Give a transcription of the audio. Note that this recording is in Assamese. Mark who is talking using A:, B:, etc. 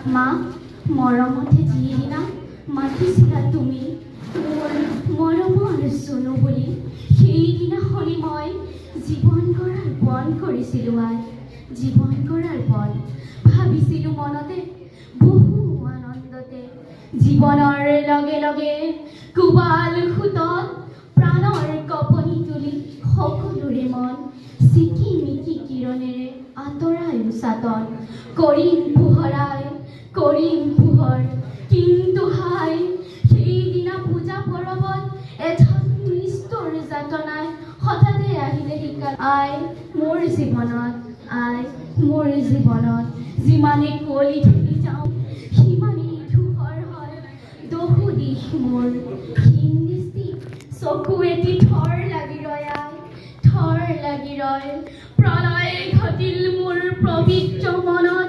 A: মা মৰমতে যিদিনা মাতিছিলা তুমি মোৰ মৰমৰ চনু বুলি, সেইদিনাখনি মই জীৱন কৰাৰ পণ কৰিছিলোঁ আই, জীৱন কৰাৰ পণ ভাবিছিলোঁ মনতে বহু আনন্দতে, জীৱনৰ লগে লগে কোবাল খুটত প্ৰাণৰ কপনি তুলি সকলোৰে মন চিকিমিকি কিৰণেৰে আঁতৰাই উচাতন কৰিম পোহৰাই কৰিম পোহৰ। কিন্তু হাই সেইদিনা পূজা পৰবত এজন নিষ্ঠুৰ যাতনাই হঠাতে আহিলে শিকাল আই মোৰ জীৱনত, আই মোৰ জীৱনত। যিমানে কলি ঠেলি যাওঁ সিমানেই ধূসৰ হয় দহো দিশ মোৰ, হীন দৃষ্টি চকু এটি থৰ লাগি ৰয় আই, থৰ লাগি ৰয়। প্ৰলয় ঘটিল মোৰ পবিত্ৰ মনত।